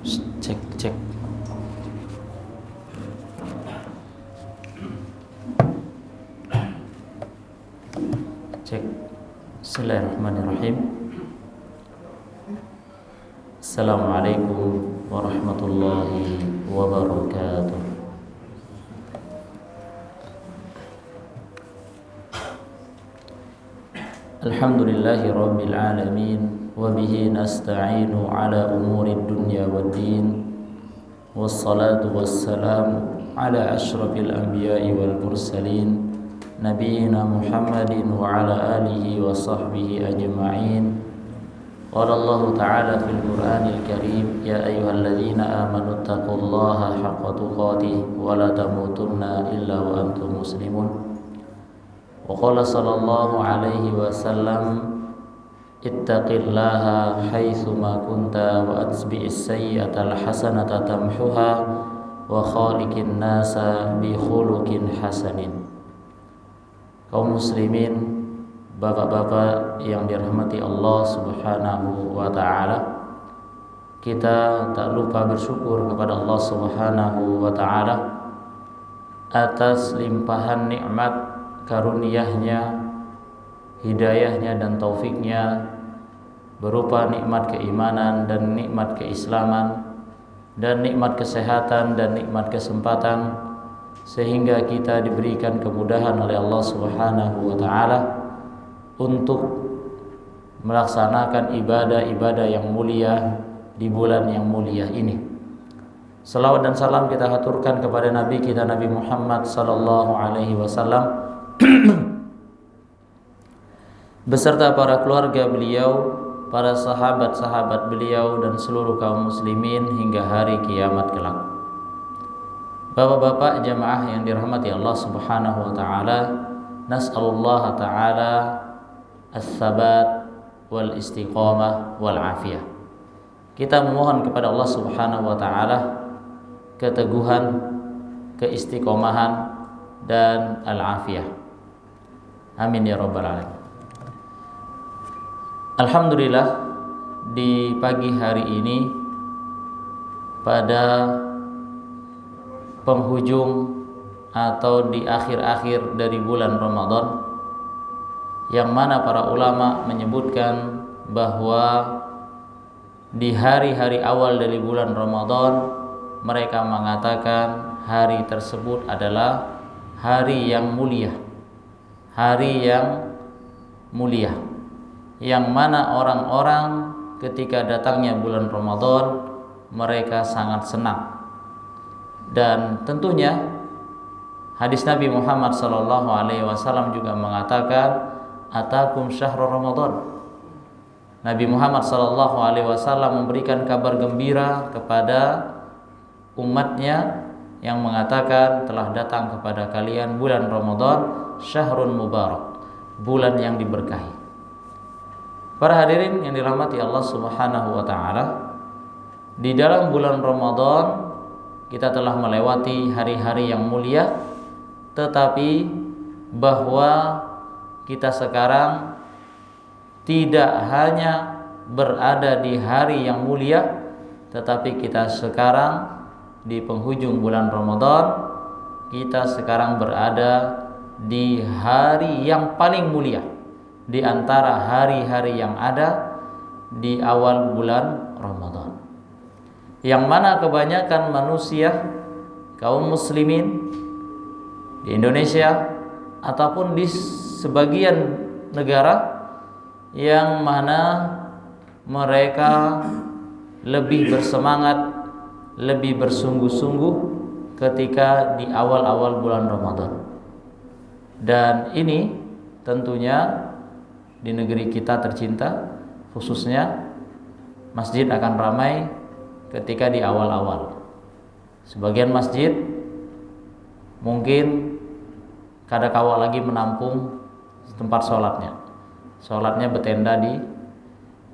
Cek cek. Cek. Bismillahirrahmanirrahim. Assalamualaikum warahmatullahi wabarakatuh. Alhamdulillahi rabbil alamin. Wabihi nasta'inu ala umuri dunya waddin. Wassalatu wassalamu ala ashrafil anbiya'i wal mursalin, Nabiyyina Muhammadin wa ala alihi wa sahbihi ajma'in. Qala Allah ta'ala fil Qur'anil Karim, ya ayyuhalladzina amanu taqullaha haqqa tuqatih wa la tamutunna illa wa antum muslimun. Wa qala sallallahu alaihi wasallam, ittaqillaha haitsu ma kunta wa atbi'is sayyi'atal hasanata tamhuha wa khaliqin nasa bi khuluqin hasanin. Kaum muslimin, bapak-bapak yang dirahmati Allah Subhanahu wa taala, kita tak lupa bersyukur kepada Allah Subhanahu wa taala atas limpahan nikmat karunia-Nya, hidayahnya dan taufiknya, berupa nikmat keimanan dan nikmat keislaman dan nikmat kesehatan dan nikmat kesempatan, sehingga kita diberikan kemudahan oleh Allah Subhanahu wa taala untuk melaksanakan ibadah-ibadah yang mulia di bulan yang mulia ini. Salawat dan salam kita haturkan kepada Nabi kita Nabi Muhammad sallallahu alaihi wasallam beserta para keluarga beliau, para sahabat-sahabat beliau, dan seluruh kaum muslimin hingga hari kiamat kelak. Bapak-bapak jamaah yang dirahmati Allah Subhanahu wa taala, nas'alullah taala as-sabat wal istiqamah wal afiyah. Kita memohon kepada Allah Subhanahu wa taala keteguhan, keistiqomahan dan al-afiyah. Amin ya rabbal alamin. Alhamdulillah, di pagi hari ini pada penghujung atau di akhir-akhir dari bulan Ramadan, yang mana para ulama menyebutkan bahwa di hari-hari awal dari bulan Ramadan mereka mengatakan hari tersebut adalah hari yang mulia, hari yang mulia, yang mana orang-orang ketika datangnya bulan Ramadan mereka sangat senang. Dan tentunya hadis Nabi Muhammad sallallahu alaihi wasallam juga mengatakan, atakum syahrul Ramadan. Nabi Muhammad sallallahu alaihi wasallam memberikan kabar gembira kepada umatnya yang mengatakan, telah datang kepada kalian bulan Ramadan, syahrun mubarak, bulan yang diberkahi. Para hadirin yang dirahmati Allah Subhanahu wa taala, di dalam bulan Ramadan kita telah melewati hari-hari yang mulia, tetapi bahwa kita sekarang tidak hanya berada di hari yang mulia, tetapi kita sekarang di penghujung bulan Ramadan, kita sekarang berada di hari yang paling mulia di antara hari-hari yang ada di awal bulan Ramadan, yang mana kebanyakan manusia, kaum muslimin di Indonesia ataupun di sebagian negara, yang mana mereka lebih bersemangat, lebih bersungguh-sungguh ketika di awal-awal bulan Ramadan. Dan ini tentunya di negeri kita tercinta, khususnya masjid akan ramai ketika di awal-awal. Sebagian masjid mungkin kadakala lagi menampung tempat sholatnya. Sholatnya bertenda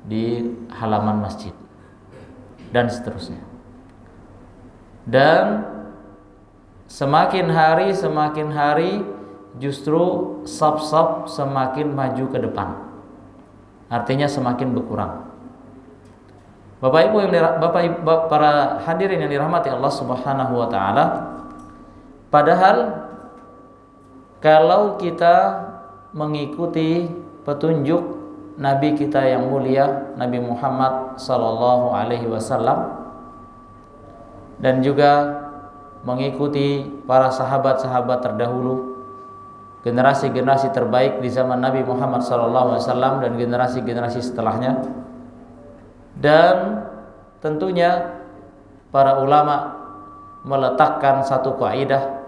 di halaman masjid dan seterusnya. Dan semakin hari justru saf-saf semakin maju ke depan. Artinya semakin berkurang. Bapak Ibu para hadirin yang dirahmati Allah Subhanahu wa taala, padahal kalau kita mengikuti petunjuk Nabi kita yang mulia, Nabi Muhammad sallallahu alaihi wasallam, dan juga mengikuti para sahabat-sahabat terdahulu, generasi-generasi terbaik di zaman Nabi Muhammad sallallahu alaihi wasallam dan generasi-generasi setelahnya, dan tentunya para ulama meletakkan satu kaidah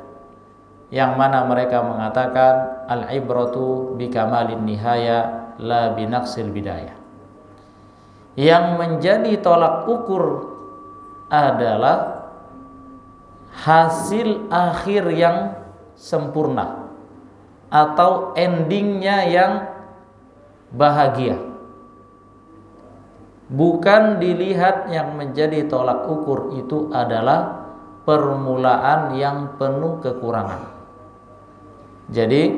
yang mana mereka mengatakan al-ibratu bikamalin nihaya la binaqsil bidayah. Yang menjadi tolak ukur adalah hasil akhir yang sempurna atau endingnya yang bahagia. Bukan dilihat yang menjadi tolak ukur itu adalah permulaan yang penuh kekurangan. Jadi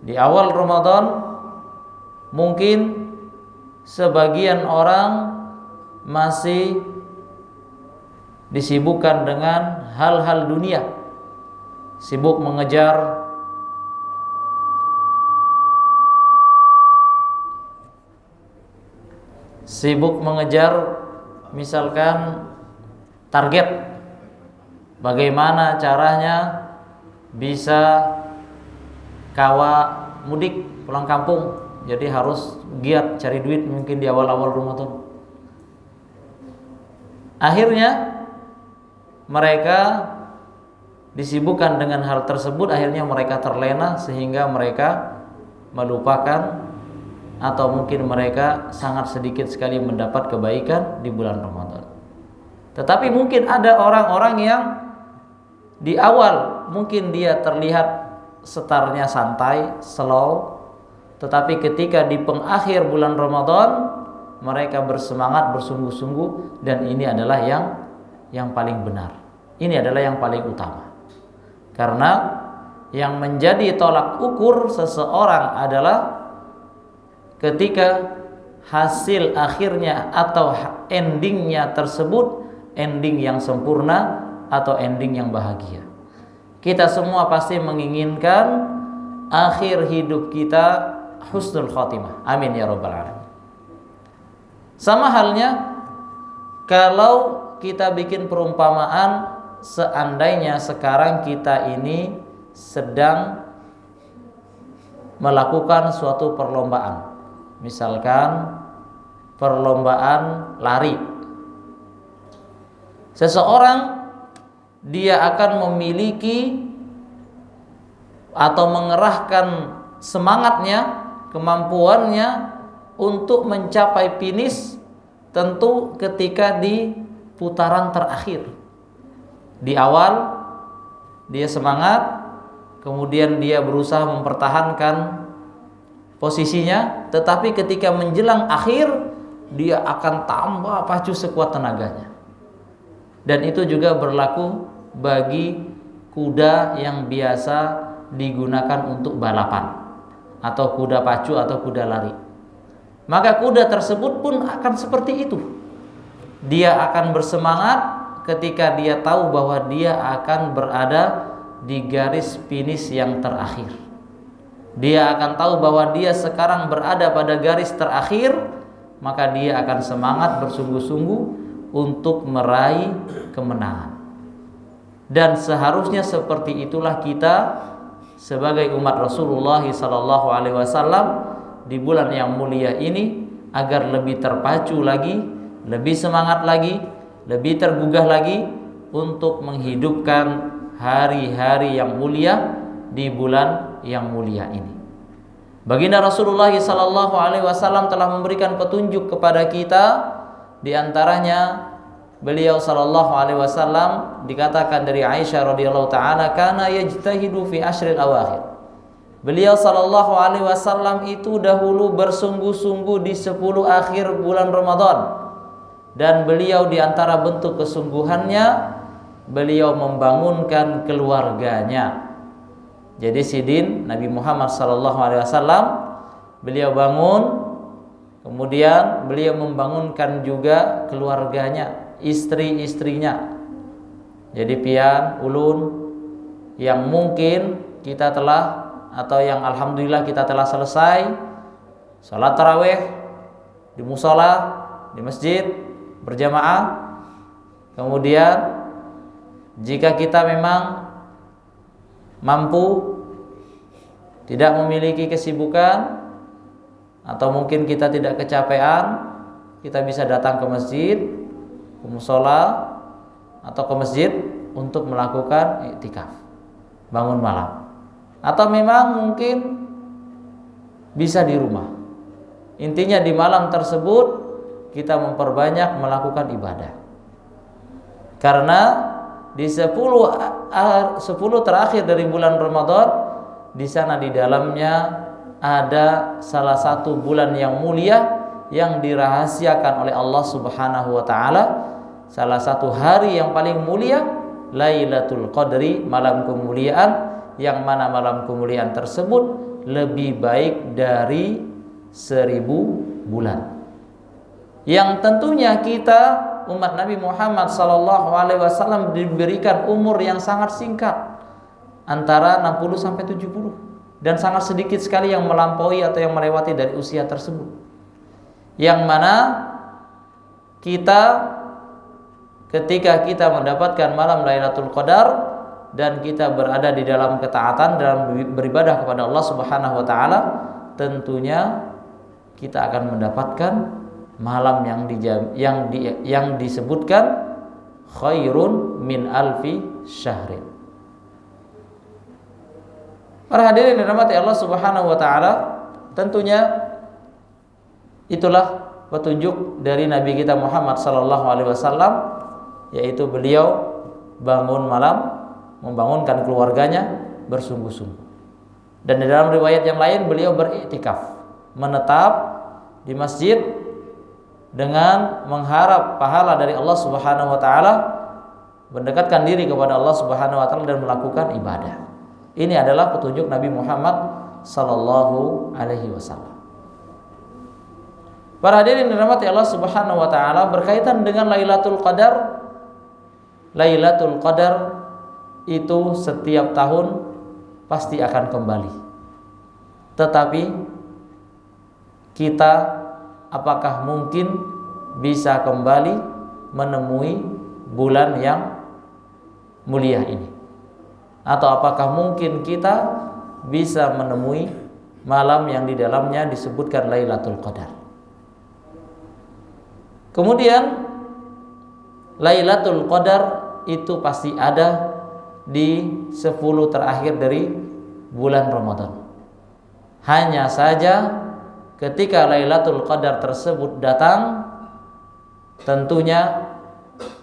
di awal Ramadan mungkin sebagian orang masih disibukkan dengan hal-hal dunia, sibuk mengejar misalkan target bagaimana caranya bisa kawa mudik pulang kampung, jadi harus giat cari duit mungkin di awal-awal Ramadan. Akhirnya mereka disibukkan dengan hal tersebut, akhirnya mereka terlena sehingga mereka melupakan atau mungkin mereka sangat sedikit sekali mendapat kebaikan di bulan Ramadan. Tetapi mungkin ada orang-orang yang di awal mungkin dia terlihat setarnya santai, slow, tetapi ketika di pengakhir bulan Ramadan mereka bersemangat, bersungguh-sungguh, dan ini adalah yang paling benar. Ini adalah yang paling utama. Karena yang menjadi tolak ukur seseorang adalah ketika hasil akhirnya atau endingnya tersebut ending yang sempurna atau ending yang bahagia. Kita semua pasti menginginkan akhir hidup kita husnul khotimah. Amin ya rabbal alamin. Sama halnya kalau kita bikin perumpamaan, seandainya sekarang kita ini sedang melakukan suatu perlombaan, misalkan perlombaan lari. Seseorang dia akan memiliki atau mengerahkan semangatnya, kemampuannya untuk mencapai finish tentu ketika di putaran terakhir. Di awal dia semangat, kemudian dia berusaha mempertahankan posisinya, tetapi ketika menjelang akhir dia akan tambah pacu sekuat tenaganya. Dan itu juga berlaku bagi kuda yang biasa digunakan untuk balapan atau kuda pacu atau kuda lari. Maka kuda tersebut pun akan seperti itu. Dia akan bersemangat ketika dia tahu bahwa dia akan berada di garis finish yang terakhir. Dia akan tahu bahwa dia sekarang berada pada garis terakhir, maka dia akan semangat bersungguh-sungguh untuk meraih kemenangan. Dan seharusnya seperti itulah kita sebagai umat Rasulullah sallallahu alaihi wasallam di bulan yang mulia ini, agar lebih terpacu lagi, lebih semangat lagi, lebih tergugah lagi untuk menghidupkan hari-hari yang mulia di bulan yang mulia ini. Baginda Rasulullah sallallahu alaihi wasallam telah memberikan petunjuk kepada kita. Di antaranya beliau sallallahu alaihi wasallam dikatakan dari Aisyah radhiyallahu taala, kana yajtahidu fi ashril awakhir. Beliau sallallahu alaihi wasallam itu dahulu bersungguh-sungguh di 10 akhir bulan Ramadan. Dan beliau di antara bentuk kesungguhannya, beliau membangunkan keluarganya. Jadi sidin Nabi Muhammad sallallahu alaihi wasallam, beliau bangun, Kemudian beliau membangunkan juga keluarganya, istri-istrinya. Jadi pian, ulun yang mungkin kita telah, atau yang alhamdulillah kita telah selesai salat tarawih di musola, di masjid berjamaah. Kemudian jika kita memang mampu, tidak memiliki kesibukan, atau mungkin kita tidak kecapean, kita bisa datang ke masjid, ke musola, atau ke masjid untuk melakukan iktikaf, bangun malam. Atau memang mungkin bisa di rumah. Intinya di malam tersebut kita memperbanyak melakukan ibadah. Karena di 10 terakhir dari bulan Ramadan, di sana di dalamnya ada salah satu bulan yang mulia yang dirahasiakan oleh Allah Subhanahu wa taala, salah satu hari yang paling mulia, Lailatul Qadri, malam kemuliaan, yang mana malam kemuliaan tersebut lebih baik dari 1000 bulan. Yang tentunya kita umat Nabi Muhammad SAW diberikan umur yang sangat singkat, antara 60 sampai 70. Dan sangat sedikit sekali yang melampaui atau yang melewati dari usia tersebut. Yang mana kita ketika kita mendapatkan malam Lailatul Qadar dan kita berada di dalam ketaatan dalam beribadah kepada Allah Subhanahu wa taala, tentunya kita akan mendapatkan malam yang disebutkan khairun min alfi syahrin. Para hadirin yang dirahmati Allah Subhanahu wa taala, tentunya itulah petunjuk dari Nabi kita Muhammad sallallahu alaihi wasallam, yaitu beliau bangun malam, membangunkan keluarganya bersungguh-sungguh. Dan di dalam riwayat yang lain beliau beriktikaf, menetap di masjid dengan mengharap pahala dari Allah Subhanahu wa taala, mendekatkan diri kepada Allah Subhanahu wa taala dan melakukan ibadah. Ini adalah petunjuk Nabi Muhammad sallallahu alaihi wasallam. Para hadirin dirahmati Allah Subhanahu wa taala, berkaitan dengan Lailatul Qadar. Lailatul Qadar itu setiap tahun pasti akan kembali. Tetapi kita apakah mungkin bisa kembali menemui bulan yang mulia ini? Atau apakah mungkin kita bisa menemui malam yang di dalamnya disebutkan Lailatul Qadar? Kemudian Lailatul Qadar itu pasti ada di 10 terakhir dari bulan Ramadan. Hanya saja ketika Lailatul Qadar tersebut datang, tentunya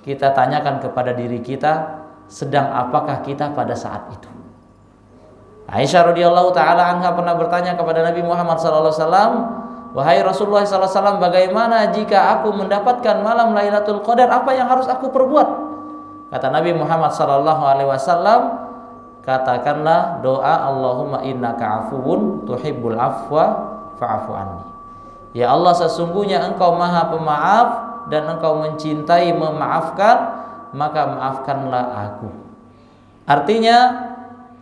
kita tanyakan kepada diri kita, sedang apakah kita pada saat itu. Aisyah radhiyallahu taala anha pernah bertanya kepada Nabi Muhammad sallallahu alaihi wasallam, "Wahai Rasulullah sallallahu alaihi wasallam, bagaimana jika aku mendapatkan malam Lailatul Qadar, apa yang harus aku perbuat?" Kata Nabi Muhammad sallallahu alaihi wasallam, "Katakanlah doa Allahumma innaka afuwun tuhibbul afwa fa'fu anni." Ya Allah, sesungguhnya Engkau Maha Pemaaf dan Engkau mencintai memaafkan, maka maafkanlah aku. Artinya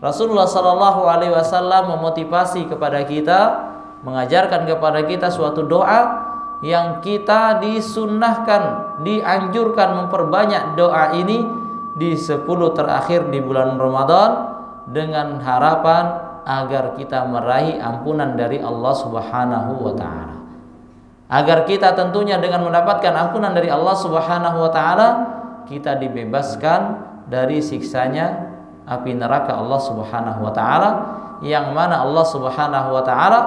Rasulullah sallallahu alaihi wasallam memotivasi kepada kita, mengajarkan kepada kita suatu doa yang kita disunnahkan, dianjurkan memperbanyak doa ini di 10 terakhir di bulan Ramadan, dengan harapan agar kita meraih ampunan dari Allah Subhanahu wa taala. Agar kita tentunya dengan mendapatkan ampunan dari Allah Subhanahu wa taala, kita dibebaskan dari siksanya api neraka Allah Subhanahu wa taala, yang mana Allah Subhanahu wa taala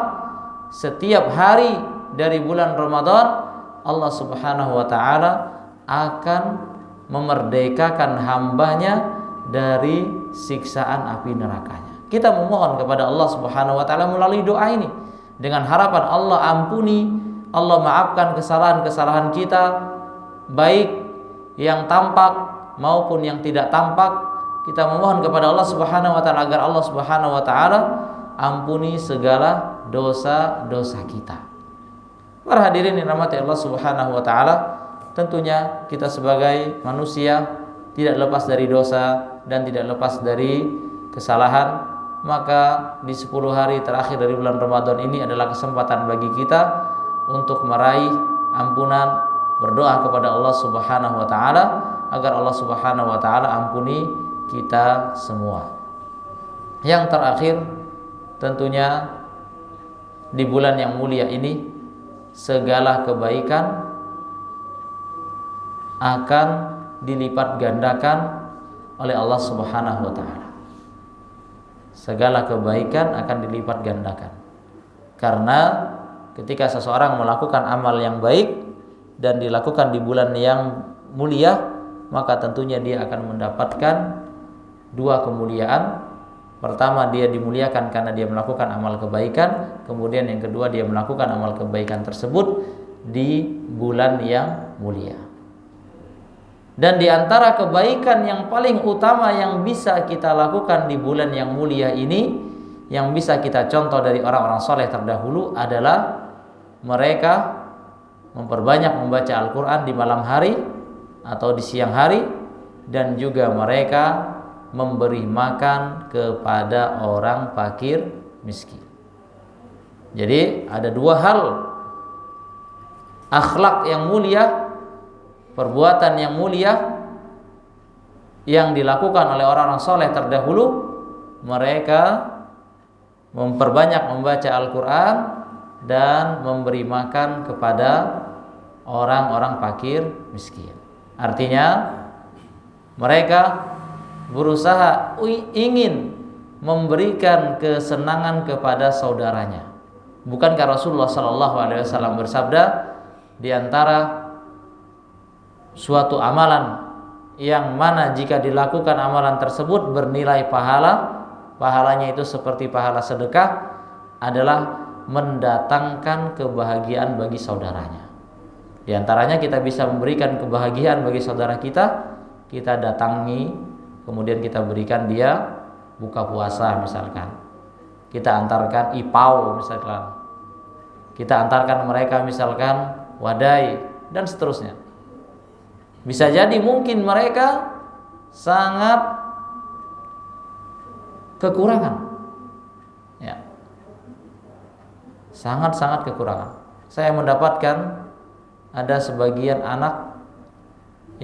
setiap hari dari bulan Ramadan Allah Subhanahu wa taala akan memerdekakan hambanya dari siksaan api nerakanya. Kita memohon kepada Allah Subhanahu wa taala melalui doa ini dengan harapan Allah ampuni, Allah maafkan kesalahan-kesalahan kita, baik yang tampak maupun yang tidak tampak. Kita memohon kepada Allah Subhanahu wa taala agar Allah Subhanahu wa taala ampuni segala dosa-dosa kita. Para hadirin yang dirahmati Allah Subhanahu wa taala, tentunya kita sebagai manusia tidak lepas dari dosa dan tidak lepas dari kesalahan. Maka di 10 hari terakhir dari bulan Ramadan ini adalah kesempatan bagi kita untuk meraih ampunan, berdoa kepada Allah Subhanahu wa taala agar Allah Subhanahu wa taala ampuni kita semua. Yang terakhir, tentunya di bulan yang mulia ini segala kebaikan akan dilipat gandakan oleh Allah Subhanahu wa taala. Segala kebaikan akan dilipat gandakan. Karena ketika seseorang melakukan amal yang baik dan dilakukan di bulan yang mulia, maka tentunya dia akan mendapatkan dua kemuliaan. Pertama, dia dimuliakan karena dia melakukan amal kebaikan. Kemudian yang kedua, dia melakukan amal kebaikan tersebut di bulan yang mulia. Dan di antara kebaikan yang paling utama yang bisa kita lakukan di bulan yang mulia ini, yang bisa kita contoh dari orang-orang soleh terdahulu adalah mereka memperbanyak membaca Al-Quran di malam hari atau di siang hari, dan juga mereka memberi makan kepada orang fakir miskin. Jadi ada dua hal, akhlak yang mulia, perbuatan yang mulia yang dilakukan oleh orang-orang soleh terdahulu. Mereka memperbanyak membaca Al-Quran dan memberi makan kepada orang-orang fakir miskin. Artinya mereka berusaha ingin memberikan kesenangan kepada saudaranya. Bukankah Rasulullah SAW bersabda, di antara suatu amalan yang mana jika dilakukan amalan tersebut bernilai pahalanya itu seperti pahala sedekah, adalah mendatangkan kebahagiaan bagi saudaranya. Di antaranya kita bisa memberikan kebahagiaan bagi saudara kita, kita datangi, kemudian kita berikan dia buka puasa misalkan, kita antarkan ipau misalkan, kita antarkan mereka misalkan wadai, dan seterusnya. Bisa jadi mungkin mereka sangat kekurangan, ya, sangat-sangat kekurangan. Saya mendapatkan ada sebagian anak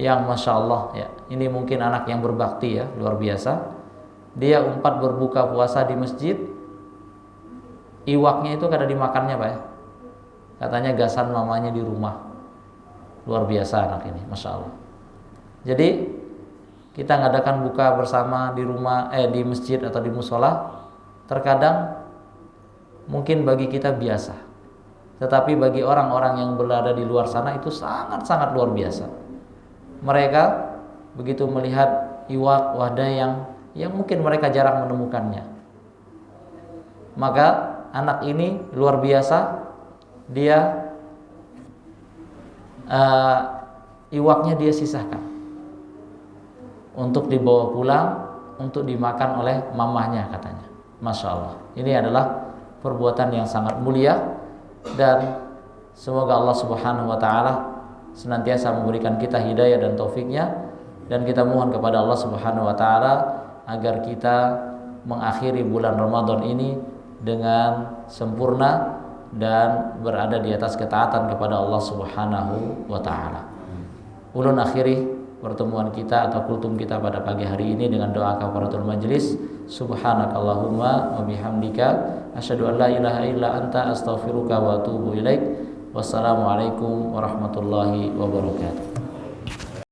yang Masya Allah, ya, ini mungkin anak yang berbakti, ya, luar biasa. Dia umpat berbuka puasa di masjid, iwaknya itu kada dimakannya, Pak, ya. Katanya gasan mamanya di rumah. Luar biasa anak ini, Masya Allah. Jadi kita ngadakan buka bersama di rumah, di masjid atau di musola, terkadang mungkin bagi kita biasa, tetapi bagi orang-orang yang berada di luar sana itu sangat-sangat luar biasa. Mereka begitu melihat iwak, wadah yang mungkin mereka jarang menemukannya, maka anak ini luar biasa, dia iwaknya dia sisakan untuk dibawa pulang untuk dimakan oleh mamahnya katanya. Masya Allah, ini adalah perbuatan yang sangat mulia, dan semoga Allah Subhanahu wa ta'ala senantiasa memberikan kita hidayah dan taufiknya, dan kita mohon kepada Allah Subhanahu wa ta'ala agar kita mengakhiri bulan Ramadan ini dengan sempurna dan berada di atas ketaatan kepada Allah Subhanahu wa ta'ala. Ulun akhiri pertemuan kita atau kultum kita pada pagi hari ini dengan doa kafaratul majlis. Subhanakallahumma wa bihamdika asyhadu an la ilaha illa anta astaghfiruka wa atubu ilaik. Wassalamualaikum warahmatullahi wabarakatuh.